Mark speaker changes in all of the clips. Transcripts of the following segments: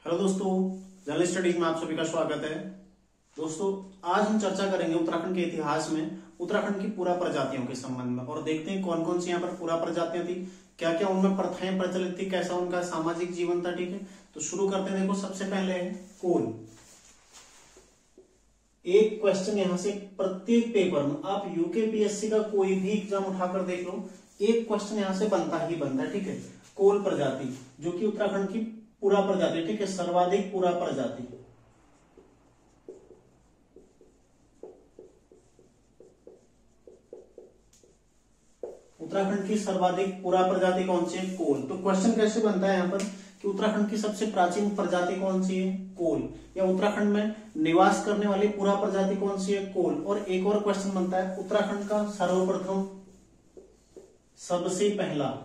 Speaker 1: Hello दोस्तों, general studies में आप सभी का स्वागत है। दोस्तों, आज हम चर्चा करेंगे उत्तराखंड के इतिहास में उत्तराखंड की पुरा प्रजातियों के संबंध में और देखते हैं कौन कौन सी यहाँ पर पुरा प्रजातियां थी, क्या क्या उनमें प्रथाएं प्रचलित थी, कैसा उनका सामाजिक जीवन था। ठीक है, तो शुरू करते हैं। देखो, सबसे पहले है कोल। एक क्वेश्चन यहाँ से प्रत्येक पेपर में, आप यूकेपीएससी का कोई भी एग्जाम उठाकर देख लो, एक क्वेश्चन यहाँ से बनता ही बनता है। ठीक है, कोल प्रजाति जो कि उत्तराखंड की पुरा प्रजाति, ठीक है, सर्वाधिक पुरा प्रजाति। उत्तराखंड की सर्वाधिक पुरा प्रजाति कौन सी है? कोल। तो क्वेश्चन कैसे बनता है यहाँ पर कि उत्तराखंड की सबसे प्राचीन प्रजाति कौन सी है? कोल। या उत्तराखंड में निवास करने वाली पुरा प्रजाति कौन सी है? कोल। और एक और क्वेश्चन बनता है, उत्तराखंड का सर्वप्रथम सबसे पहला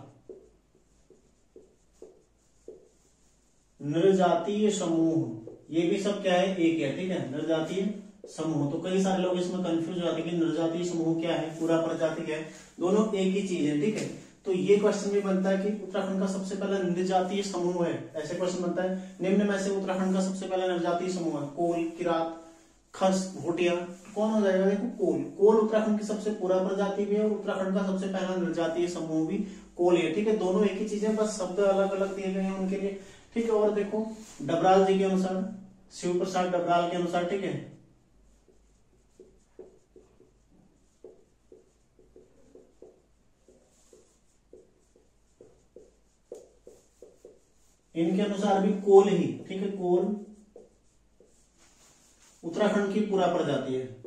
Speaker 1: नृजातीय समूह, ये भी सब क्या है? एक है। ठीक है, नृजातीय समूह। तो कई सारे लोग इसमें कंफ्यूज हो जाते हैं कि नृजातीय समूह क्या है, पुरा प्रजाति क्या है, दोनों एक ही चीज है। ठीक है, तो ये क्वेश्चन भी बनता है कि उत्तराखंड का सबसे पहला नृजातीय समूह है, ऐसे क्वेश्चन बनता है। निम्न में से उत्तराखंड का सबसे पहला नृजातीय समूह है कोल, किरात, खस, भोटिया। कौन हो जाएगा? देखो, कोल। कोल उत्तराखंड की सबसे पुरा प्रजाति भी है और उत्तराखंड का सबसे पहला नृजातीय समूह भी कोल है। ठीक है, दोनों एक ही चीज है, बस शब्द अलग अलग दिए गए हैं उनके लिए। ठीक है, और देखो डबराल जी के अनुसार, शिव प्रसाद डबराल के अनुसार, ठीक है, इनके अनुसार भी कोल ही, ठीक है, कोल उत्तराखंड की पुरा प्रजाति है।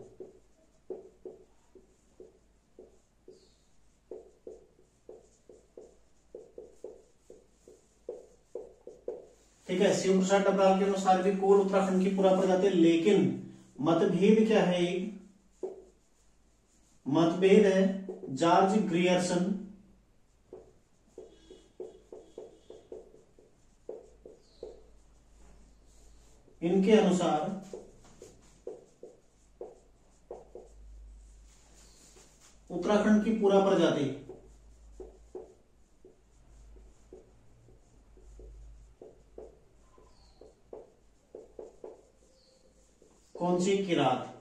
Speaker 1: ठीक है, शिव प्रसाद डबराल के अनुसार भी कोल उत्तराखंड की पुरा प्रजाति है, लेकिन मतभेद क्या है? मतभेद है जॉर्ज ग्रियर्सन इनके अनुसार उत्तराखंड की पुरा प्रजाति कौन सी? किरात।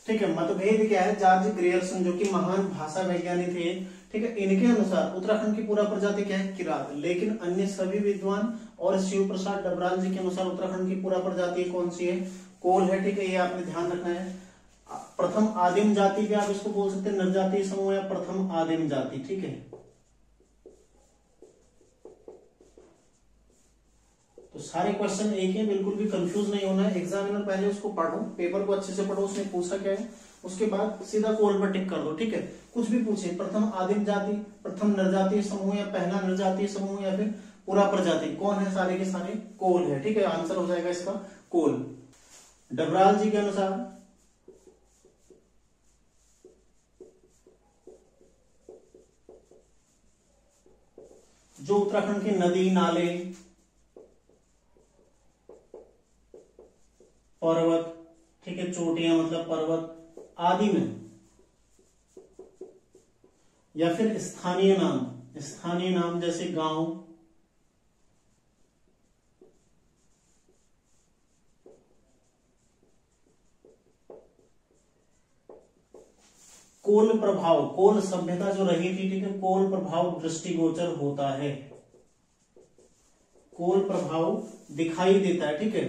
Speaker 1: ठीक है, मतभेद क्या है? जॉर्ज ग्रियर्सन जो कि महान भाषा वैज्ञानिक थे, ठीक है, इनके अनुसार उत्तराखंड की पुरा प्रजाति क्या है? किरात। लेकिन अन्य सभी विद्वान और शिव प्रसाद डबराल जी के अनुसार उत्तराखंड की पुरा प्रजाति कौन सी है? कोल है। ठीक है, ये आपने ध्यान रखना है। प्रथम आदिम जाति भी आप इसको बोल सकते हैं, नरजातीय समूह या प्रथम आदिम जाति। ठीक है, तो सारे क्वेश्चन एक है, बिल्कुल भी कंफ्यूज नहीं होना है। एग्जामिनर पहले उसको पढ़ो, पेपर को अच्छे से पढ़ो, उसने पूछा क्या है, उसके बाद सीधा कोल पर टिक कर दो। ठीक है, कुछ भी पूछे, प्रथम आदिम जाति, प्रथम नरजातीय समूह या पहला नरजातीय समूह या फिर पुरा प्रजाति, कौन है? सारे के सारे कोल है। ठीक है, आंसर हो जाएगा इसका कोल। डबराल जी के अनुसार जो उत्तराखंड के नदी नाले, पर्वत, ठीक है, चोटियां मतलब पर्वत आदि में, या फिर स्थानीय नाम जैसे गांव, कोल प्रभाव, कोल सभ्यता जो रही थी, ठीक है, कोल प्रभाव दृष्टिगोचर होता है, कोल प्रभाव दिखाई देता है। ठीक है,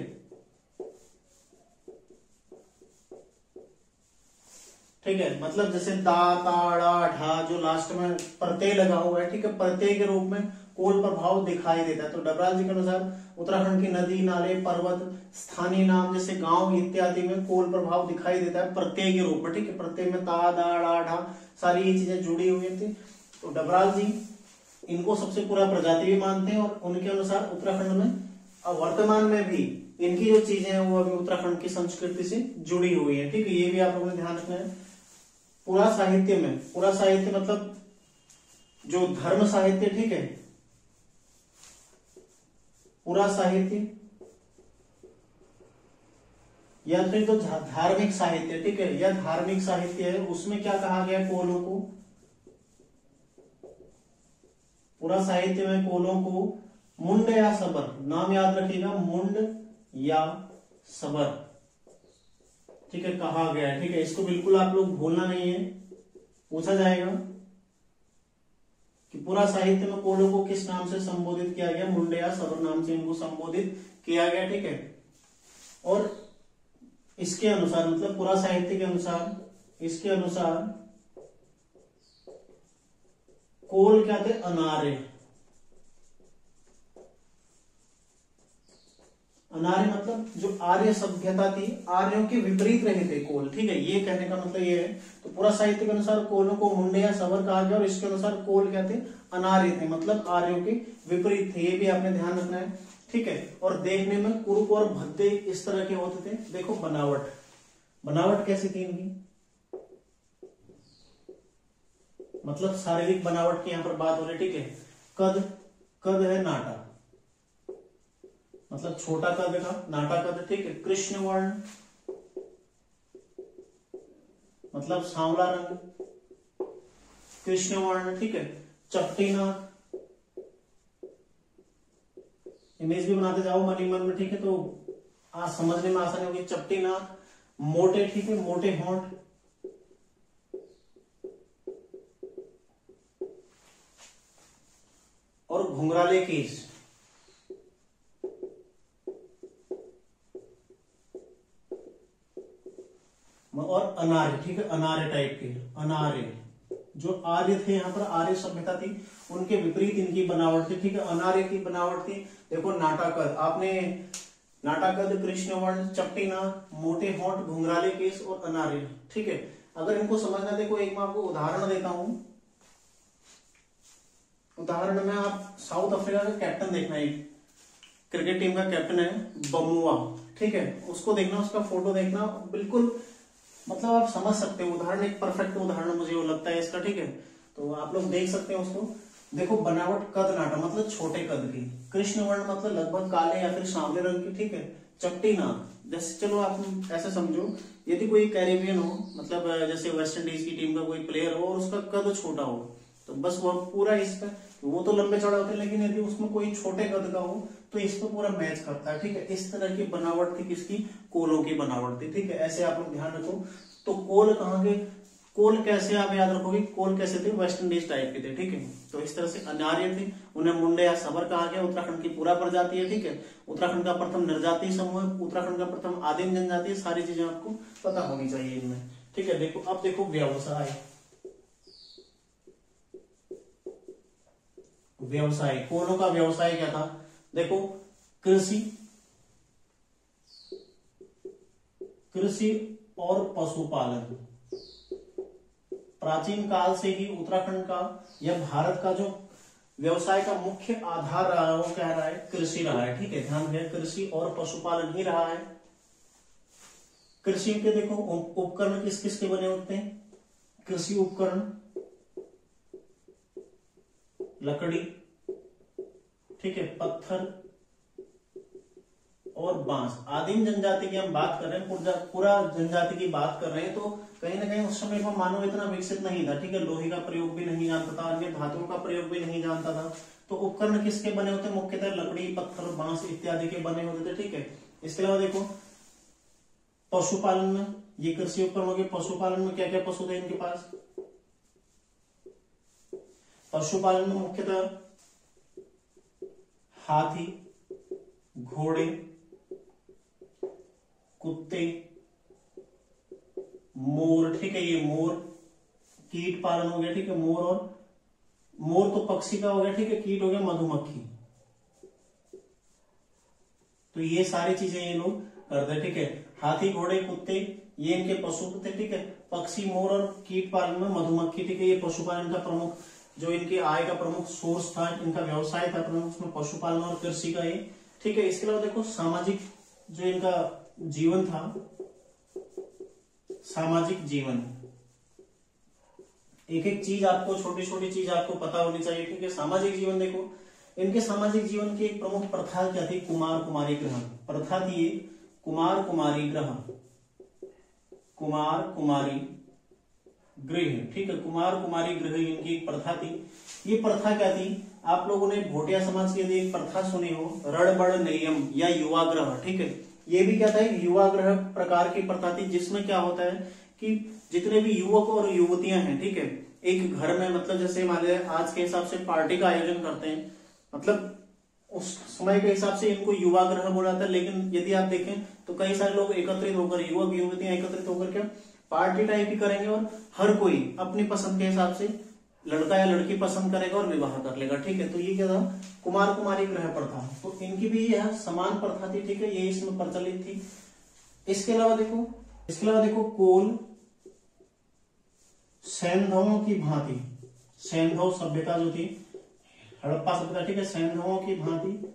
Speaker 1: ठीक है, मतलब जैसे दा, ता, डा, ढा जो लास्ट में प्रत्यय लगा हुआ है, ठीक है, प्रत्यय के रूप में कोल प्रभाव दिखाई देता है। तो डबराल जी के अनुसार उत्तराखंड की नदी नाले पर्वत स्थानीय नाम जैसे गांव इत्यादि में कोल प्रभाव दिखाई देता है प्रत्यय के रूप में। ठीक है, प्रत्यय में ता, दा, डा, ढा सारी ये चीजें जुड़ी हुई थी। तो डबराल जी इनको सबसे पुरा प्रजाति भी मानते हैं और उनके अनुसार उत्तराखंड में वर्तमान में भी इनकी जो चीजें हैं वो अभी उत्तराखंड की संस्कृति से जुड़ी हुई है। ठीक है, ये भी आप लोगों ने ध्यान रखना है। पुरा साहित्य में, पुरा साहित्य मतलब जो धर्म साहित्य, ठीक है, पुरा साहित्य या फिर तो धार्मिक साहित्य, ठीक है, या धार्मिक साहित्य है, उसमें क्या कहा गया? कोलों को, पूरा साहित्य में कोलों को मुंड या सबर, नाम याद रखिएगा, मुंड या सबर, ठीक है, कहा गया है। ठीक है, इसको बिल्कुल आप लोग भूलना नहीं है, पूछा जाएगा कि पूरा साहित्य में कोलों को किस नाम से संबोधित किया गया, मुंड या सबर नाम से इनको संबोधित किया गया। ठीक है, और इसके अनुसार मतलब पूरा साहित्य के अनुसार, इसके अनुसार कोल क्या थे, अनार्य। अनार्य मतलब जो आर्य सभ्यता थी, आर्यों के विपरीत रहे थे कोल। ठीक है, ये कहने का मतलब ये है। तो पूरा साहित्य के अनुसार कोलों को मुंड या सबर कहा गया, और इसके अनुसार कोल क्या थे, अनार्य थे, मतलब आर्यों के विपरीत थे। ये भी आपने ध्यान रखना है। ठीक है, और देखने में कुरूप और भद्दे इस तरह के होते थे। देखो बनावट, बनावट कैसी थी इनकी, मतलब शारीरिक बनावट की यहां पर बात हो रही। ठीक है, कद, कद है नाटा, मतलब छोटा कद का, नाटा कद। ठीक है, कृष्ण वर्ण मतलब सांवला रंग, कृष्ण वर्ण। ठीक है, चपटी नाक, इमेज भी बनाते जाओ मन ही मन में। ठीक है, तो आज समझने में आसानी होगी। चपटी नाक, मोटे, ठीक है, मोटे होंठ, और घुंघराले केस, और अनार्य। ठीक है, अनार्य टाइप के, अनार्य जो आर्य थे, यहाँ पर आर्य सभ्यता थी, उनके विपरीत इनकी बनावट थी। ठीक है, अनार्य की बनावट थी। देखो नाटाकद, आपने नाटाकद, कृष्ण वर्ण, चपटी नाक, मोटे होंठ, घुंघराले केस और अनार्य। ठीक है, अगर इनको समझना, देखो एक मैं आपको उदाहरण देता हूं। उदाहरण में आप साउथ अफ्रीका का कैप्टन देखना, एक क्रिकेट टीम का कैप्टन है बमुआ। ठीक है, उसको देखना, उसका फोटो देखना, बिल्कुल मतलब आप समझ सकते हो। उदाहरण एक परफेक्ट उदाहरण मुझे वो लगता है इसका। ठीक है, तो आप लोग देख सकते हैं उसको। देखो बनावट, कद नाटा मतलब छोटे कद की, कृष्ण वर्ण मतलब लगभग काले या फिर सांवले रंग की। ठीक है, चपटी नाक, जैसे चलो आप ऐसे समझो, यदि कोई कैरेबियन हो, मतलब जैसे वेस्ट इंडीज की टीम का कोई प्लेयर हो और उसका कद छोटा हो, तो बस वह पूरा इस पर, वो तो लंबे चौड़े होते हैं, लेकिन यदि उसमें कोई छोटे कद का हो तो इस पर पूरा मैच करता है। ठीक है, इस तरह की बनावट थी किसकी, कोलों की बनावट थी। ठीक है, ऐसे आप लोग ध्यान रखो। तो कोल कहाँ के, कोल कैसे आप याद रखोगे, कोल कैसे थे, वेस्ट इंडीज टाइप के थे। ठीक है, तो इस तरह से अनार्य थे, उन्हें मुंडे या सबर कहा गया। उत्तराखंड की पूरा प्रजाति है। ठीक है, उत्तराखंड का प्रथम निर्जातीय समूह है, उत्तराखंड का प्रथम आदिम जनजाति है। सारी चीजें आपको पता होनी चाहिए इनमें। ठीक है, देखो अब देखो व्यवसाय, व्यवसाय, कोलों का व्यवसाय क्या था, देखो कृषि, कृषि और पशुपालन। प्राचीन काल से ही उत्तराखंड का या भारत का जो व्यवसाय का मुख्य आधार रहा है वो क्या रहा है, कृषि रहा है। ठीक है, ध्यान रहे, कृषि और पशुपालन ही रहा है। कृषि के देखो उपकरण किस किस के बने होते हैं, कृषि उपकरण लकड़ी, ठीक है, पत्थर और बांस। आदिम जनजाति की हम बात कर रहे हैं, पूरा जनजाति की बात कर रहे हैं, तो कहीं ना कहीं उस समय पर मानव इतना विकसित नहीं था। ठीक है, लोहे का प्रयोग भी नहीं जानता था, अन्य धातुओं का प्रयोग भी नहीं जानता था। तो उपकरण किसके बने होते, मुख्यतः लकड़ी, पत्थर, बांस इत्यादि के बने होते थे। ठीक है, इसके अलावा देखो पशुपालन में, ये कृषि उपकरण हो गए। पशुपालन में क्या क्या पशु थे इनके पास, पशुपालन में मुख्यतः हाथी, घोड़े, कुत्ते, मोर। ठीक है, ये मोर, कीट पालन हो गया। ठीक है, मोर, और मोर तो पक्षी का हो गया। ठीक है, कीट हो गया मधुमक्खी। तो ये सारी चीजें ये लोग करते। ठीक है, हाथी, घोड़े, कुत्ते ये इनके पशु थे। ठीक है, पक्षी, मोर और कीट पालन में मधुमक्खी। ठीक है, ये पशुपालन का प्रमुख, जो इनके आय का प्रमुख सोर्स था, इनका व्यवसाय था प्रमुख, उसमें पशुपालन और कृषि का ये। ठीक है, इसके अलावा देखो सामाजिक जो इनका जीवन था, सामाजिक जीवन, एक एक चीज आपको, छोटी छोटी चीज आपको पता होनी चाहिए। ठीक है, सामाजिक जीवन देखो, इनके सामाजिक जीवन की एक प्रमुख प्रथा क्या थी, कुमार कुमारी ग्रह प्रथा थी। ये कुमार कुमारी ग्रह, कुमार कुमारी गृह। ठीक है, कुमार कुमारी गृह इनकी एक प्रथा थी। ये प्रथा क्या थी, आप लोगों ने भोटिया समाज की यदि एक प्रथा सुनी हो, रणबड़ नियम या युवाग्रह, ठीक है, ये भी क्या था, युवाग्रह प्रकार की प्रथा थी, जिसमें क्या होता है कि जितने भी युवक और युवतियां हैं, ठीक है, एक घर में, मतलब जैसे मान लीजिए आज के हिसाब से पार्टी का आयोजन करते हैं, मतलब उस समय के हिसाब से इनको युवाग्रह बोला जाता है। लेकिन यदि आप देखें तो कई सारे लोग एकत्रित होकर, युवक युवतियां एकत्रित होकर क्या पार्टी टाइप ही करेंगे और हर कोई अपनी पसंद के हिसाब से लड़का या लड़की पसंद करेगा और विवाह कर लेगा, ठीक है। तो ये क्या था, कुमार कुमारी ग्रह प्रथा, तो इनकी भी यह समान प्रथा थी, ठीक है, ये इसमें प्रचलित थी। इसके अलावा देखो कोल सैंधवों की भांति, सैंधव सभ्यता जो थी, हड़प्पा सभ्यता, ठीक है, सैंधवों की भांति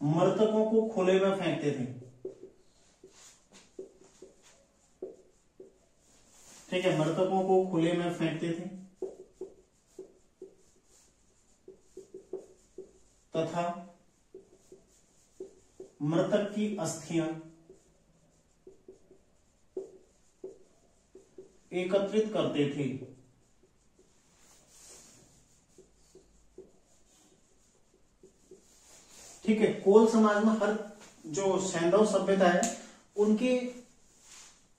Speaker 1: मृतकों को खुले में फेंकते थे, ठीक है, मृतकों को खुले में फेंकते थे तथा मृतक की अस्थियां एकत्रित करते थे। ठीक है, कोल समाज में हर जो सैंधव सभ्यता है उनकी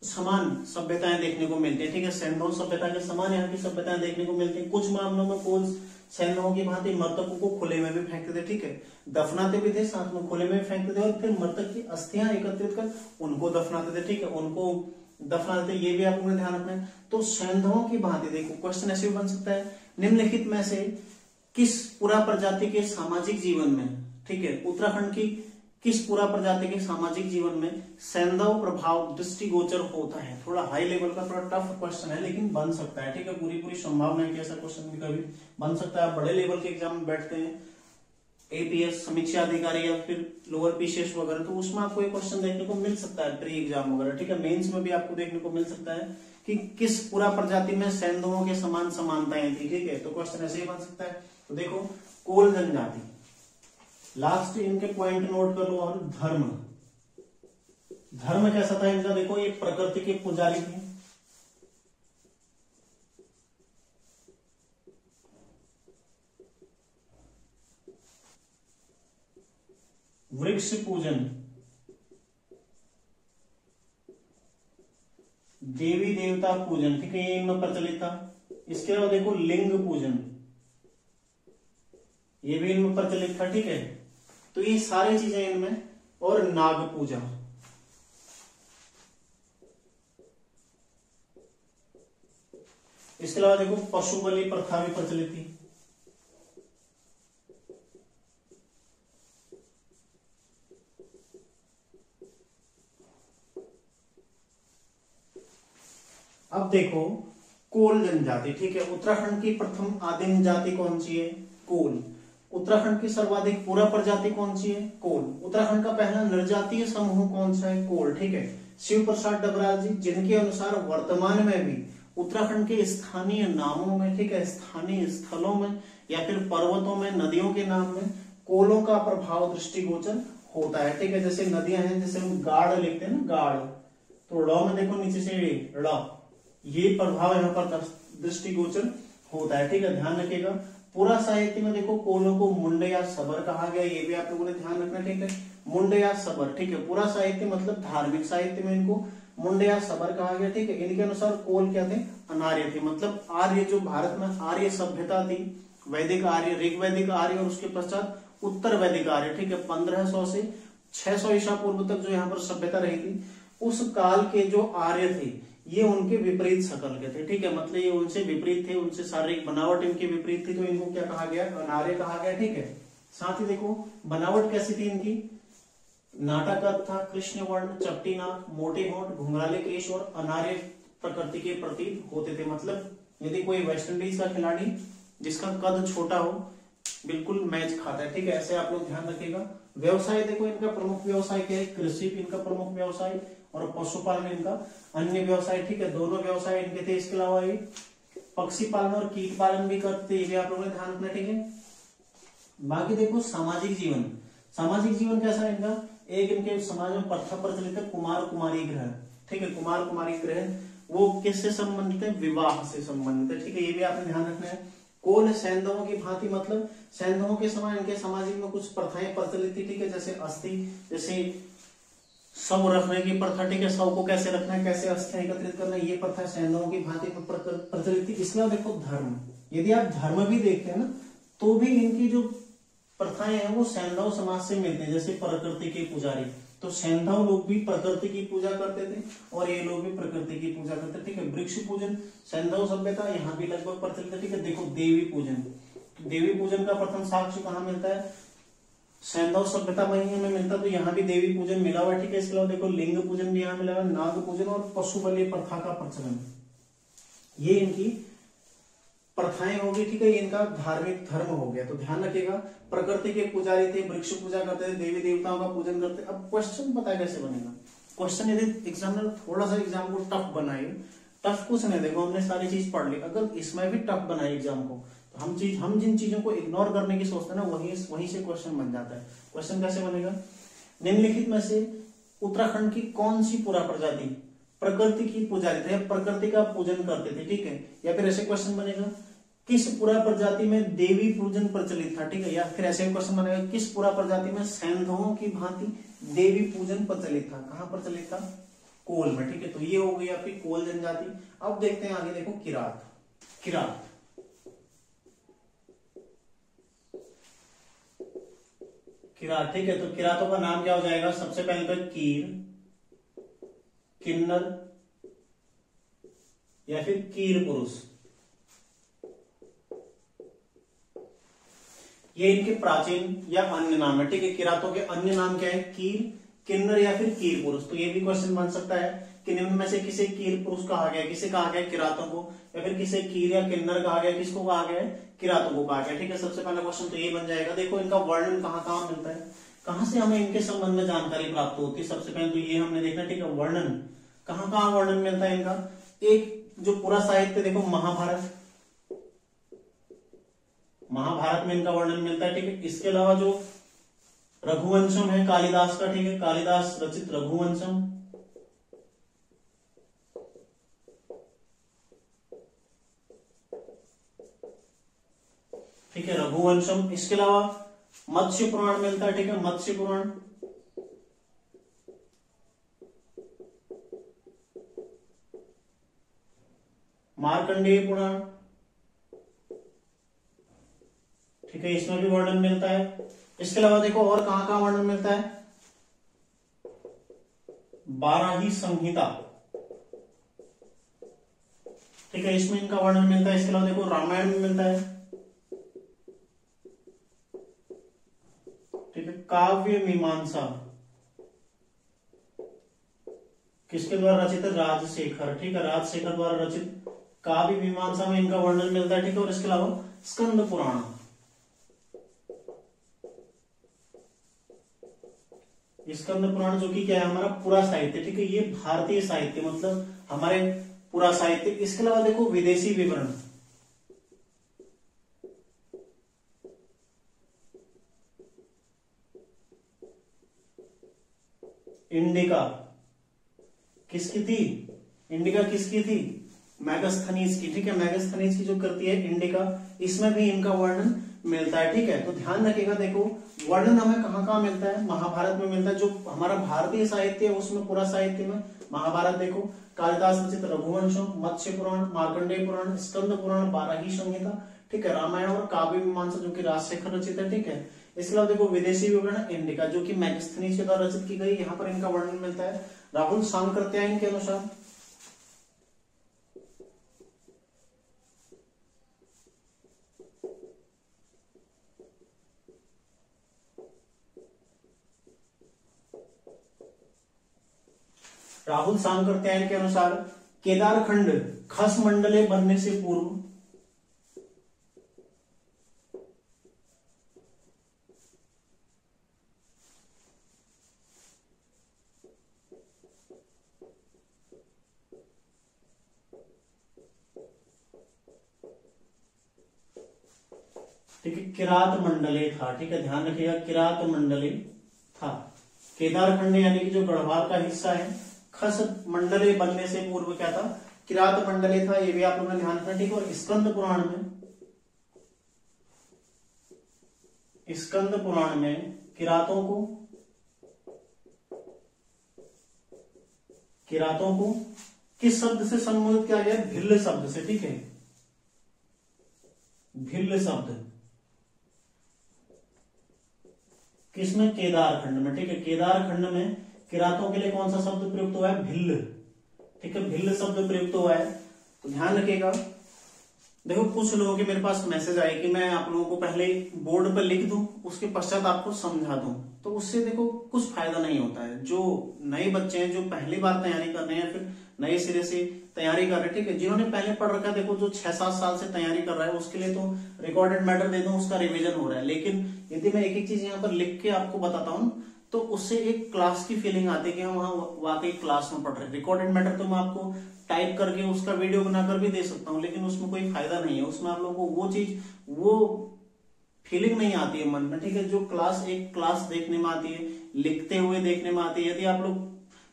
Speaker 1: समान सभ्यताएं देखने को मिलती है, ठीक है, सैंधव सभ्यता के समान यहाँ की सभ्यताएं देखने को मिलती है। कुछ मामलों में कोल सैंधवों की भांति मृतकों को खुले में भी फेंकते थे, ठीक है, दफनाते भी थे, साथ में खुले में भी फेंकते थे, और फिर मृतक की अस्थियां एकत्रित कर उनको दफनाते थे, ठीक है, उनको दफनाते थे, ये भी आपको ध्यान रखना है। तो सैंधवों की भांति देखो क्वेश्चन ऐसे भी बन सकता है, निम्नलिखित में से किस पुरा प्रजाति के सामाजिक जीवन में, ठीक है, उत्तराखंड की किस पुरा प्रजाति के सामाजिक जीवन में सैंधव प्रभाव दृष्टिगोचर होता है। थोड़ा हाई लेवल का, थोड़ा टफ क्वेश्चन है, लेकिन बन सकता है, ठीक है, पूरी संभावना है कि ऐसा क्वेश्चन भी कभी बन सकता है। आप बड़े लेवल के एग्जाम में बैठते हैं, एपीएस समीक्षा अधिकारी या फिर लोअर पीसीएस वगैरह, तो उसमें आपको एक क्वेश्चन देखने को मिल सकता है, प्री एग्जाम वगैरह, ठीक है, मेंस में भी आपको देखने को मिल सकता है कि किस पुरा प्रजाति में सैंधवों के समान समानताएं थी, ठीक है, तो क्वेश्चन ऐसे ही बन सकता है। तो देखो कोल जनजाति, लास्ट इनके पॉइंट नोट कर लो। और धर्म, धर्म कैसा था इनका, देखो ये प्रकृति के पुजारी थे, वृक्ष पूजन, देवी देवता पूजन, ठीक है, ये इनमें प्रचलित था। इसके अलावा देखो लिंग पूजन, ये भी इनमें प्रचलित था, ठीक है, तो ये सारी चीजें इनमें, और नाग पूजा, इसके अलावा देखो पशु बलि प्रथा भी प्रचलित थी। अब देखो कोल जनजाति, ठीक है, उत्तराखंड की प्रथम आदिम जाति कौन सी है, कोल। उत्तराखंड की सर्वाधिक पूरा प्रजाति कौन सी है, कोल। उत्तराखंड का पहला निर्जातीय समूह कौन सा है, कोल, ठीक है। शिव प्रसाद डबराल जी, जिनके अनुसार वर्तमान में भी उत्तराखंड के स्थानीय नामों में, ठीक है, स्थानीय स्थलों में या फिर पर्वतों में, नदियों के नाम में कोलों का प्रभाव दृष्टिगोचर होता है, ठीक है। जैसे नदियां हैं, जैसे हम गाढ़ लिखते हैं ना, गाढ़, तो ड़ में देखो नीचे से ड़, ये प्रभाव यहाँ पर दृष्टिगोचर होता है, ठीक है, ध्यान रखिएगा। पूरा साहित्य में देखो कोलों को मुंड या सबर कहा गया, ये भी आप लोगों ने ध्यान रखना, ठीक है, मुंड या सबर, ठीक है। पूरा साहित्य मतलब धार्मिक साहित्य में इनको मुंड या सबर कहा गया, ठीक है। इनके अनुसार कोल क्या थे, अनार्य थे, मतलब आर्य, जो भारत में आर्य सभ्यता थी, वैदिक आर्य, ऋग्वैदिक आर्य और उसके पश्चात उत्तर वैदिक आर्य, ठीक है, 1500 से 600 ईसा पूर्व तक जो यहाँ पर सभ्यता रही थी, उस काल के जो आर्य थे ये उनके विपरीत शकल के थे, ठीक है, मतलब ये उनसे विपरीत थे, उनसे शारीरिक बनावट इनकी विपरीत थी, तो इनको क्या कहा गया, अनार्य कहा गया, ठीक है। साथ ही देखो बनावट कैसी थी इनकी, नाटाकत था, कृष्ण वर्ण, चपटी नाक, मोटे होंठ, घुंघराले केश और अनार्य प्रकृति के प्रतीत होते थे। मतलब यदि कोई वेस्ट इंडीज का खिलाड़ी जिसका कद छोटा हो बिल्कुल मैच खाता है, ठीक है, ऐसे आप लोग ध्यान रखिएगा। व्यवसाय देखो इनका प्रमुख व्यवसाय क्या है, कृषि इनका प्रमुख व्यवसाय और पशुपालन इनका अन्य व्यवसाय, ठीक है, दोनों व्यवसाय इनके थे। इसके अलावा ये पक्षी पालन और कीट पालन भी करते, ये भी आप लोगों ने ध्यान रखना, ठीक है। बाकी देखो सामाजिक जीवन, सामाजिक जीवन कैसा है इनका, एक इनके समाज में प्रथा प्रचलित है कुमार कुमारी ग्रह, ठीक है, कुमार कुमारी ग्रह, वो किससे संबंधित है, विवाह से संबंधित है, ठीक है, ये भी आपने ध्यान रखना है। कोल सैंधवों की भांति मतलब सैंधवों के समान इनके सामाजिक में कुछ प्रथाएं प्रचलित थी, ठीक है, जैसे अस्थि, जैसे शव रखने की प्रथा, ठीक है, शव को कैसे रखना है, कैसे अस्थियां एकत्रित करना है, ये प्रथा सैंधवों की भांति में प्रचलित थी। इसके अलावा देखो धर्म, यदि आप धर्म भी देखते हैं ना तो भी इनकी जो प्रथाएं हैं वो सैंधव समाज से मिलते हैं, जैसे प्रकृति के पुजारी, तो सैंधव लोग भी प्रकृति की पूजा करते थे और ये लोग भी प्रकृति की पूजा करते थे, ठीक है। वृक्ष पूजन सैंधव सभ्यता यहाँ भी लगभग प्रचलित है, ठीक है। देखो देवी पूजन, तो देवी पूजन का प्रथम साक्ष्य कहाँ मिलता है, सैंधव सभ्यता में मिलता, तो यहाँ भी देवी पूजन मिला हुआ, ठीक है। इसके अलावा देखो लिंग पूजन भी यहाँ मिला हुआ, नाग पूजन और पशु बलि प्रथा का प्रचलन, ये इनकी प्रथाएं होगी, ठीक है। इनका धार्मिक धर्म हो गया। तो ध्यान रखिएगा, प्रकृति के पुजारी थे, वृक्ष पूजा करते थे, देवी देवताओं का पूजन करते। अब क्वेश्चन पता है कैसे बनेगा, क्वेश्चन यदि एग्जामिनर थोड़ा सा एग्जाम को टफ बनाए, टफ कुछ नहीं, देखो हमने सारी चीज पढ़ ली, अगर इसमें भी टफ बनाए एग्जाम को तो हम जिन चीजों को इग्नोर करने की सोचते हैं ना वहीं से क्वेश्चन बन जाता है। क्वेश्चन कैसे बनेगा, निम्नलिखित में से उत्तराखंड की कौन सी पुरा प्रजाति प्रकृति की पुजारी थे, प्रकृति का पूजन करते थे, ठीक है। या फिर ऐसे क्वेश्चन बनेगा, किस पुरा प्रजाति में देवी पूजन प्रचलित था, ठीक है। या फिर ऐसे क्वेश्चन बनेगा, किस पुरा प्रजाति में सैंधवों की भांति देवी पूजन प्रचलित था, कहां प्रचलित था, कोल में, ठीक है। तो ये हो गई आपकी कोल जनजाति। अब देखते हैं आगे, देखो किरात, किरात किरात, ठीक है। तो किरातों का नाम क्या हो जाएगा, सबसे पहले तो कीर, किन्नर या फिर कीर पुरुष, ये इनके प्राचीन या अन्य नाम है, ठीक है। किरातों के अन्य नाम क्या है, कीर, किन्नर या फिर कीर पुरुष। तो ये भी क्वेश्चन बन सकता है कि निम्न में से किसे कीर पुरुष कहा गया, किसे कहा गया, किरातों को, या फिर किसे कीर या किन्नर कहा गया, किसको कहा गया, किरातों को कहा गया, ठीक है। सबसे पहला क्वेश्चन तो ये बन जाएगा। देखो इनका वर्णन कहाँ कहाँ मिलता है, कहां से हमें इनके संबंध में जानकारी प्राप्त होती है, सबसे पहले तो ये हमने देखना, ठीक है। वर्णन कहां कहां वर्णन मिलता है इनका, एक जो पूरा साहित्य देखो महाभारत, महाभारत में इनका वर्णन मिलता है, ठीक है। इसके अलावा जो रघुवंशम है कालिदास का, ठीक है, कालिदास रचित रघुवंशम, ठीक है, रघुवंशम। इसके अलावा मत्स्य पुराण मिलता है, ठीक है, मत्स्य पुराण, मार्कंडेय पुराण, ठीक है, इसमें भी वर्णन मिलता है। इसके अलावा देखो और कहां कहां वर्णन मिलता है, बाराही संहिता, ठीक है, इसमें इनका वर्णन मिलता है। इसके अलावा देखो रामायण में मिलता है, ठीक है। काव्य मीमांसा किसके द्वारा रचित है, राजशेखर, ठीक है, राजशेखर द्वारा रचित काव्य मीमांसा में इनका वर्णन मिलता है, ठीक है। और इसके अलावा स्कंद पुराण, स्कंद पुराण जो कि क्या है, हमारा पूरा साहित्य, ठीक है, ये भारतीय साहित्य मतलब हमारे पूरा साहित्य। इसके अलावा देखो विदेशी विवरण, इंडिका किसकी थी, इंडिका किसकी थी, मैगस्थनीज की, ठीक है, मैगस्थनीज की जो करती है इंडिका, इसमें भी इनका वर्णन मिलता है, ठीक है। तो ध्यान रखिएगा, देखो वर्णन हमें कहां कहां मिलता है, महाभारत में मिलता है, जो हमारा भारतीय साहित्य है उसमें पूरा साहित्य में महाभारत देखो, कालिदास रचित रघुवंशम, मत्स्य पुराण, मार्कंडेय पुराण, स्कंद पुराण, बाराही संहिता, ठीक है, रामायण और काव्य मीमांसा जो कि राजशेखर रचित है, ठीक है। इसके अलावा देखो विदेशी विवरण इंडिका जो कि मैगस्थनीज के द्वारा रचित की गई, यहाँ पर इनका वर्णन मिलता है। राहुल सांकृत्यायन के अनुसार राहुल सांकृत्यायन के अनुसार केदारखंड खस मंडले बनने से पूर्व ठीक है, किरात मंडले था, ठीक है, ध्यान रखिएगा, किरात मंडले था। केदारखंड यानी कि जो गढ़वाल का हिस्सा है, खस मंडले बनने से पूर्व क्या था, किरात मंडले था, ये भी आप लोगों ने ध्यान रखना, ठीक है। और स्कंद पुराण में स्कंद पुराण में किरातों को किस शब्द से संबोधित किया गया? भिल्ल शब्द से। ठीक है, भिल्ल शब्द किसमें? केदार खंड में। ठीक है, केदार खंड में किरातों के लिए कौन सा शब्द प्रयुक्त हुआ है? भिल्ल। ठीक है, भिल्ल शब्द प्रयुक्त हुआ है। तो ध्यान रखिएगा। देखो कुछ लोगों के मेरे पास मैसेज आए कि मैं आप लोगों को पहले बोर्ड पर लिख दूं, उसके पश्चात आपको समझा दूं, तो उससे देखो कुछ फायदा नहीं होता है। जो नए बच्चे हैं, जो पहली बार तैयारी कर रहे हैं, फिर नए सिरे से तैयारी कर रहे हैं, ठीक है, जिन्होंने पहले पढ़ रखा है, देखो जो 6-7 साल से तैयारी कर रहा है उसके लिए तो रिकॉर्डेड मैटर दे दूं, उसका रिविजन हो रहा है। लेकिन यदि मैं एक एक चीज यहाँ पर लिख के आपको बताता हूँ तो उससे एक क्लास की फीलिंग आती है कि हम वहाँ वाकई क्लास में पढ़ रहे हैं। रिकॉर्डेड मैटर तो मैं आपको टाइप करके उसका वीडियो बनाकर भी दे सकता हूँ, लेकिन उसमें कोई फायदा नहीं है। उसमें आप लोगों को वो चीज, वो फीलिंग नहीं आती है मन में। ठीक है, जो क्लास, एक क्लास देखने में आती है, लिखते हुए देखने में आती है। यदि आप लोग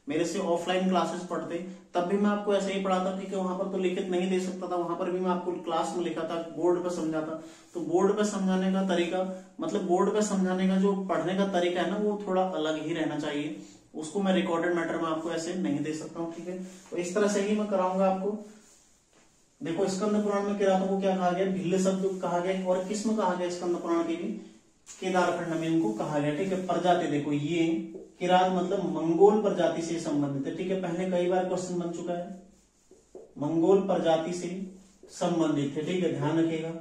Speaker 1: मेरे से ऑफलाइन क्लासेस पढ़ते तब भी मैं आपको ऐसे ही पढ़ाता। ठीक है, वहां पर तो लिखित नहीं दे सकता था, वहां पर भी मैं आपको क्लास में लिखा था, बोर्ड पे समझाता। तो बोर्ड पे समझाने का तरीका, मतलब बोर्ड पे समझाने का जो पढ़ने का तरीका है ना, वो थोड़ा अलग ही रहना चाहिए। उसको मैं रिकॉर्डेड मैटर में आपको ऐसे नहीं दे सकता हूँ। ठीक है, तो इस तरह से ही मैं कराऊंगा आपको। देखो स्कंद पुराण में किरातों को क्या कहा गया? भिल्ल शब्द कहा गया। और किस में कहा गया? स्कंद पुराण के भी केदार खंड में इनको कहा गया। ठीक है, प्रजाति देखो, ये किरात मतलब मंगोल प्रजाति से संबंधित है। ठीक है, पहले कई बार क्वेश्चन बन चुका है, मंगोल प्रजाति से संबंधित है। ठीक है, ध्यान रखिएगा,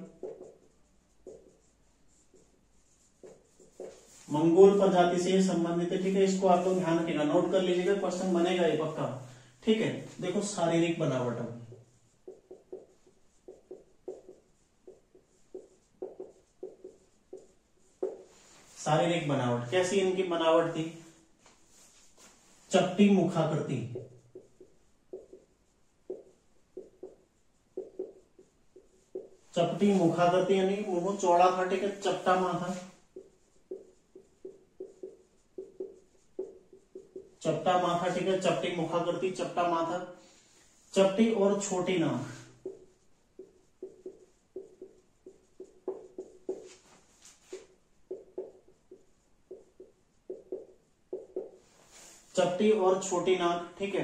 Speaker 1: मंगोल प्रजाति से संबंधित है। ठीक है, इसको आप लोग ध्यान रखिएगा, नोट कर लीजिएगा, क्वेश्चन बनेगा ये पक्का। ठीक है, देखो शारीरिक बनावट, शारीरिक बनावट कैसी इनकी बनावट थी? चपटी मुखाकृति, चपटी मुखाकृति यानी मुंह चौड़ा था। ठीक है, चपटा माथा, चपटा माथा। ठीक है, चपटी मुखाकृति, चपटा माथा, चपटी और छोटी नाक। चपटी और छोटी नाक। ठीक है,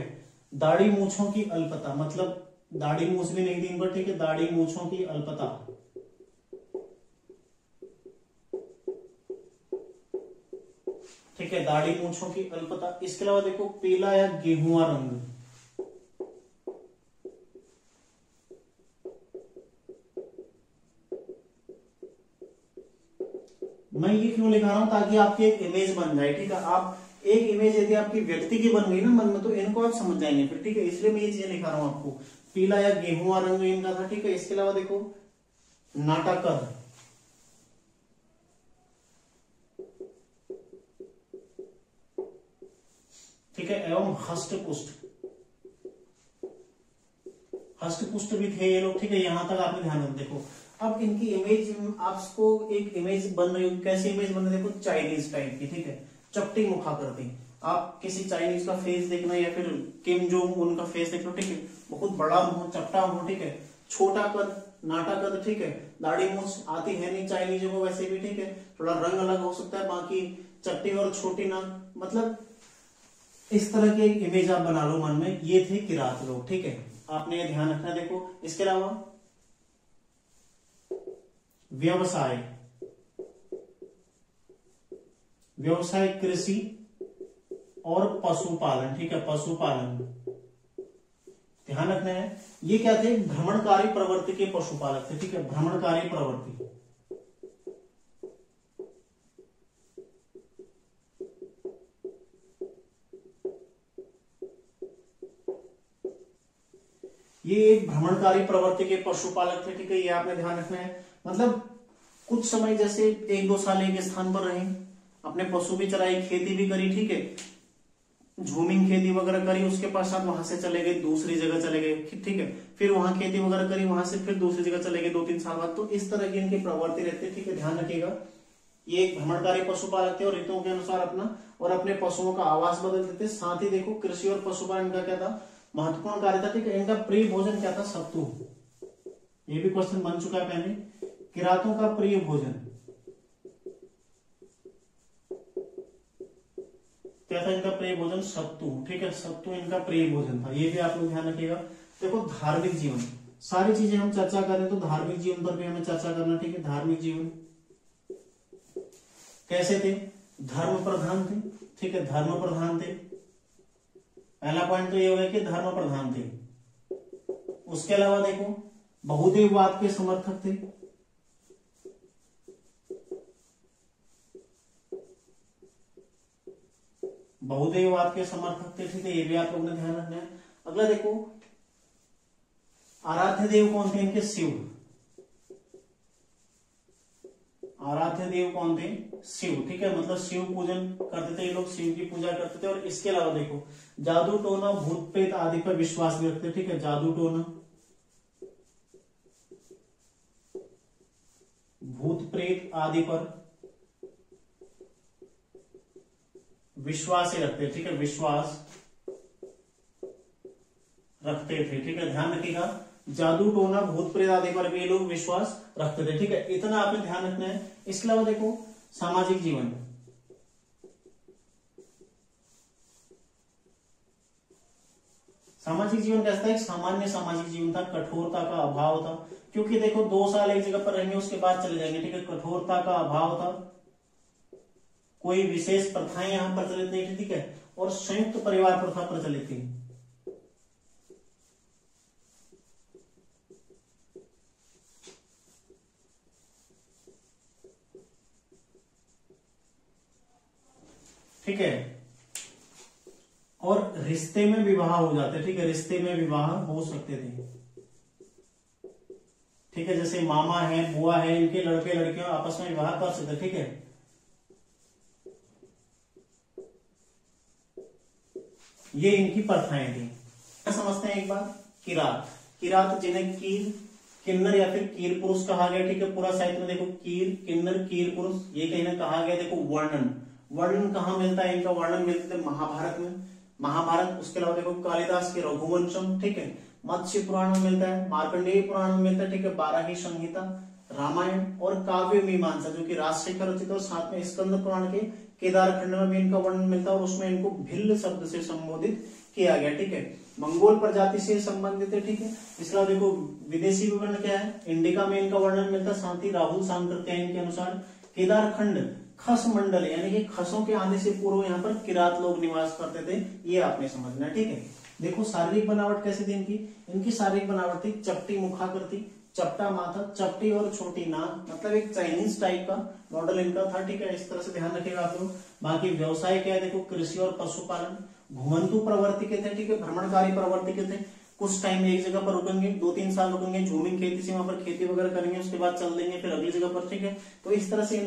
Speaker 1: दाढ़ी मूछों की अल्पता, मतलब दाढ़ी मूछ भी नहीं थी इन पर। ठीक है, दाढ़ी मूछों की अल्पता। ठीक है, दाढ़ी मूछों की अल्पता। इसके अलावा देखो पीला या गेहुआ रंग, मैं ये क्यों लिखा रहा हूं? ताकि आपकी एक इमेज बन जाए। ठीक है, आप एक इमेज यदि आपकी व्यक्ति की बन गई ना मन में, तो इनको आप समझ जाएंगे फिर। ठीक है, इसलिए मैं ये चीजें लिखा रहा हूं आपको। पीला या गेहुआ रंग इनका था। ठीक है, इसके अलावा देखो नाटाकर, ठीक है, एवं हष्टपुष्ट, हष्टपुष्ट भी थे ये लोग। ठीक है, यहां तक आपने ध्यान रख। देखो अब इनकी इमेज, आपको एक इमेज बन रही होगी। कैसी इमेज बन रही है? देखो चाइनीज टाइप की। ठीक है, चपटी मुखाकृति। आप किसी चाइनीज का फेस देखना या फिर किम जोंग उनका फेस देख लो। ठीक है, बहुत बड़ा मुंह, चपटा मुंह। ठीक है, छोटा कद, नाटा कद। ठीक है, दाढ़ी मूछ आती है नहीं चाइनीजों को वैसे भी। ठीक है, थोड़ा रंग अलग हो सकता है, बाकी चपटी और छोटी नाक, मतलब इस तरह की एक इमेज आप बना लो मन में। ये थे किरात लोग। ठीक है, आपने ये ध्यान रखना। देखो इसके अलावा व्यवसाय, व्यवसाय कृषि और पशुपालन। ठीक है, पशुपालन ध्यान रखना है। ये क्या थे? भ्रमणकारी प्रवृत्ति के पशुपालक थे। ठीक है, भ्रमणकारी प्रवृत्ति। ये एक भ्रमणकारी प्रवृत्ति के पशुपालक थे। ठीक है, ये आपने ध्यान रखना है। मतलब कुछ समय जैसे 1-2 साल एक स्थान पर रहे, अपने पशु भी चराई, खेती भी करी। ठीक है, झूमिंग खेती वगैरह करी, उसके पश्चात वहां से चले गए, दूसरी जगह चले गए। ठीक है, फिर वहां खेती वगैरह करी, वहां से फिर दूसरी जगह चले गए 2-3 साल बाद। तो इस तरह की इनकी प्रवृत्ति रहती है। ठीक है, ध्यान रखिएगा। ये एक भ्रमणकारी पशुपालक थे और ऋतुओं के अनुसार अपना और अपने पशुओं का आवास बदलते थे। साथ ही देखो कृषि और पशुपालन इनका क्या था? महत्वपूर्ण कार्य था। ठीक है, इनका प्रिय भोजन क्या था? सत्तू। ये भी क्वेश्चन बन चुका है पहले। किरातों का प्रिय भोजन, क्या था इनका प्रिय भोजन? सत्तू। ठीक है, सत्तू इनका प्रिय भोजन था, ये भी आप लोग ध्यान रखिएगा। देखो धार्मिक जीवन, सारी चीजें हम चर्चा करें तो धार्मिक जीवन पर भी हमें चर्चा करना। ठीक है, धार्मिक जीवन कैसे थे? धर्म प्रधान थे। ठीक है, धर्म प्रधान थे। पहला पॉइंट तो ये हो गया कि धर्म प्रधान थे। उसके अलावा देखो बहुदेववाद के समर्थक थे। बहुदेववाद के समर्थक थे। ठीक है, ये भी आप लोगों ने ध्यान रखना है। अगला देखो आराध्य देव कौन थे इनके? शिव। आराध्य देव कौन थे? शिव। ठीक है, मतलब शिव पूजन करते थे ये लोग, शिव की पूजा करते थे। और इसके अलावा देखो जादू टोना भूत प्रेत आदि पर विश्वास भी रखते। ठीक है, जादू टोना भूत प्रेत आदि पर विश्वास ही रखते। ठीक है, विश्वास रखते थे। ठीक है, ध्यान रखिएगा, जादू टोना भूत प्रेत आदि पर भी ये लोग विश्वास रखते थे। ठीक है, इतना आपने ध्यान रखना है। इसके अलावा देखो सामाजिक जीवन, सामाजिक जीवन कैसा था? एक सामान्य सामाजिक जीवन था, कठोरता का अभाव था। क्योंकि देखो 2 साल एक जगह पर रहेंगे उसके बाद चले जाएंगे। ठीक है, कठोरता का अभाव था, कोई विशेष प्रथाएं यहां प्रचलित नहीं थी। ठीक है, और संयुक्त परिवार प्रथा प्रचलित थी। ठीक है, और रिश्ते में विवाह हो जाते। ठीक है, रिश्ते में विवाह हो सकते थे। ठीक है, जैसे मामा है, बुआ है, इनके लड़के लड़कियां आपस में विवाह कर सकते। ठीक है, ये इनकी प्रथाएं थी। क्या समझते हैं एक बार? किरात, किरात जिन्हें कीर, किन्नर या फिर कीर पुरुष कहा गया। ठीक है, पूरा साहित्य में देखो कीर, किन्नर, कीर पुरुष, ये कहीं ना कहा गया। देखो वर्णन, वर्णन कहाँ मिलता है इनका? वर्णन मिलता है महाभारत में, महाभारत। उसके अलावा देखो कालिदास के रघुवंशम। ठीक है, मत्स्य पुराण में मिलता है, मार्कंडेय पुराण में मिलता है। ठीक है, बाराही संहिता, रामायण और काव्य मीमांसा जो कि राजशेखर का रचित, और साथ में स्कंद पुराण के केदार खंड में भी इनका वर्णन मिलता है, और उसमें इनको भिल्ल शब्द से संबोधित किया गया। ठीक है, मंगोल प्रजाति से संबंधित है। ठीक है, इसके अलावा देखो विदेशी विवरण क्या है? इंडिका में इनका वर्णन मिलता है। साथ ही राहुल सांकृत्यायन के अनुसार केदार खंड खस मंडल यानी कि खसों के आने से पूर्व यहाँ पर किरात लोग निवास करते थे, ये आपने समझना है। ठीक है, देखो शारीरिक बनावट कैसे थी इनकी? इनकी शारीरिक बनावट थी चपटी मुखाकृति, चपटा माथा, चपटी और छोटी नाक, मतलब एक चाइनीज टाइप का मॉडल इनका था। ठीक है, इस तरह से ध्यान रखिएगा आप लोग। बाकी व्यवसाय क्या है? देखो कृषि और पशुपालन, घुमंतु प्रवृत्ति के थे। ठीक है, भ्रमणकारी प्रवृत्ति के थे। कुछ टाइम एक जगह पर रुकेंगे, 2-3 साल रुकेंगे, झूमिंग खेती से वहां पर खेती वगैरह करेंगे, उसके बाद चल देंगे फिर अगली जगह पर। ठीक है, तो इस तरह से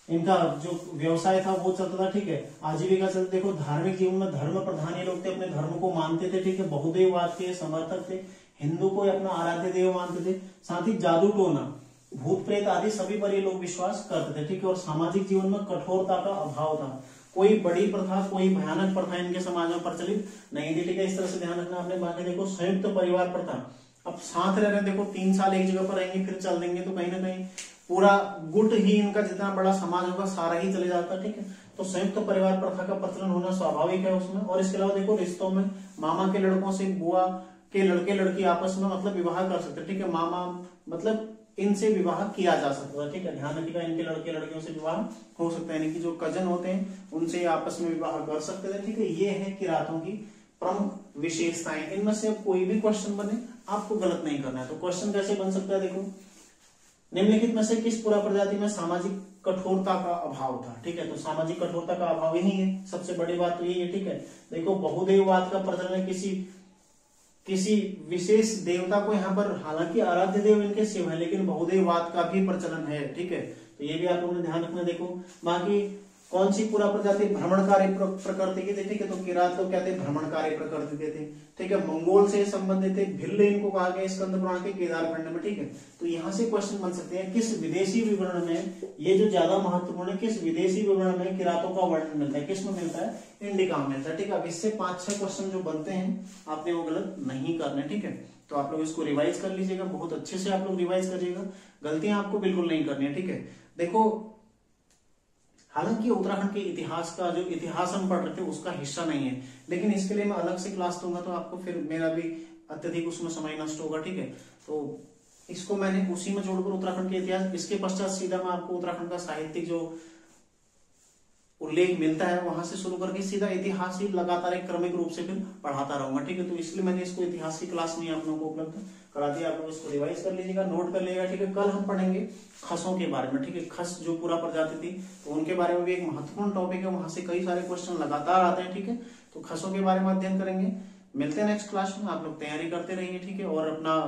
Speaker 1: इनका जो व्यवसाय था वो चलता था। ठीक है, आजीविका चलती। देखो धार्मिक जीवन में धर्म प्रधान ये लोग थे, अपने धर्म को मानते थे। ठीक है, बहुदेववाद के समर्थक थे, हिंदू को अपना आराध्य देव मानते थे। साथ ही जादू टोना भूत प्रेत आदि सभी पर ये लोग विश्वास करते थे। ठीक है, और सामाजिक जीवन में कठोरता का अभाव था, कोई बड़ी प्रथा, कोई भयानक प्रथा इनके समाज में प्रचलित नहीं थी। ठीक है, इस तरह से ध्यान रखना आपने। बाकी देखो संयुक्त परिवार प्रथा, अब साथ रह रहे, देखो 3 साल एक जगह पर रहेंगे फिर चल देंगे, तो कहीं ना कहीं पूरा गुट ही इनका जितना बड़ा समाज होगा सारा ही चले जाता। ठीक है, तो संयुक्त परिवार प्रथा का प्रचलन होना स्वाभाविक है उसमें। और इसके अलावा देखो रिश्तों में मामा के लड़कों से बुआ के लड़के लड़की आपस में मतलब विवाह कर सकते। ठीक है, मामा मतलब इनसे विवाह किया जा सकता है। ठीक है, ध्यान रखिएगा, इनके लड़के लड़कियों से विवाह हो सकता है, यानी कि जो कजन होते हैं उनसे आपस में विवाह कर सकते थे। ठीक है, ये है किरातों की प्रमुख विशेषताएं। इनमें से अब कोई भी क्वेश्चन बने आपको गलत नहीं करना है। तो क्वेश्चन कैसे बन सकता है? देखो निम्नलिखित में से किस पुरा प्रजाति में सामाजिक कठोरता का अभाव था? ठीक है, तो सामाजिक कठोरता का अभाव यही है, सबसे बड़ी बात तो यही है। ठीक है, देखो बहुदेववाद का प्रचलन किसी विशेष देवता को यहाँ पर, हालांकि आराध्य देव इनके शिव है, लेकिन बहुदेववाद का भी प्रचलन है। ठीक है, तो ये भी आप लोगों ने ध्यान रखना। देखो बाकी कौन सी पुरा प्रजाति भ्रमणकारी प्रकृति की थी? ठीक है, तो किरात लोग क्या थे? भ्रमणकारी प्रकृति के थे। ठीक है, मंगोल से संबंधित थे, भिल्ल इनको कहा गया स्कंद पुराण के केदार खंड में। ठीक है, तो यहाँ से क्वेश्चन बन सकते हैं किस विदेशी विवरण में, ये जो ज्यादा महत्वपूर्ण है, किस विदेशी विवरण में किरातों का वर्णन मिलता है? किसमें मिलता है? इंडिका में मिलता है। ठीक है, अब इससे 5-6 क्वेश्चन जो बनते हैं आपने वो गलत नहीं करने। ठीक है, तो आप लोग इसको रिवाइज कर लीजिएगा, बहुत अच्छे से आप लोग रिवाइज करिएगा, गलतियां आपको बिल्कुल नहीं करनी है। ठीक है, देखो हालांकि उत्तराखंड के इतिहास का जो इतिहास हम पढ़ रहे थे उसका हिस्सा नहीं है, लेकिन इसके लिए मैं अलग से क्लास दूंगा, तो आपको फिर मेरा भी अत्यधिक उसमें समय नष्ट होगा। ठीक है, तो इसको मैंने उसी में जोड़कर उत्तराखंड के इतिहास, इसके पश्चात सीधा मैं आपको उत्तराखंड का साहित्यिक जो उल्लेख मिलता है वहां से शुरू करके सीधा इतिहास ही लगातार एक क्रमिक रूप से फिर पढ़ाता रहूंगा। ठीक है, तो इसलिए मैंने इसको इतिहास की क्लास में आप लोगों को उपलब्ध करा दिया। आप लोग इसको रिवाइज कर लीजिएगा, नोट कर लीजिएगा। ठीक है, कल हम पढ़ेंगे खसों के बारे में। ठीक है, खस जो पूरा प्रजाति थी तो उनके बारे में भी एक महत्वपूर्ण टॉपिक है, वहां से कई सारे क्वेश्चन लगातार आते हैं। ठीक है, तो खसों के बारे में अध्ययन करेंगे। मिलते हैं नेक्स्ट क्लास में, आप लोग तैयारी करते रहिए। ठीक है, और अपना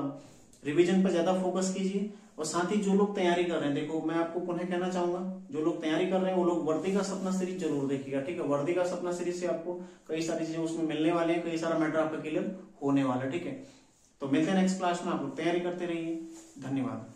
Speaker 1: रिवीजन पर ज्यादा फोकस कीजिए। और साथ ही जो लोग तैयारी कर रहे हैं, देखो मैं आपको पुनः कहना चाहूंगा, जो लोग तैयारी कर रहे हैं वो लोग वर्दी का सपना सीरीज जरूर देखिएगा। ठीक है, वर्दी का सपना सीरीज से आपको कई सारी चीजें उसमें मिलने वाले हैं, कई सारा मैटर आपका क्लियर होने वाला है। ठीक है, तो मिलते हैं नेक्स्ट क्लास में, आप लोग तैयारी करते रहिए। धन्यवाद।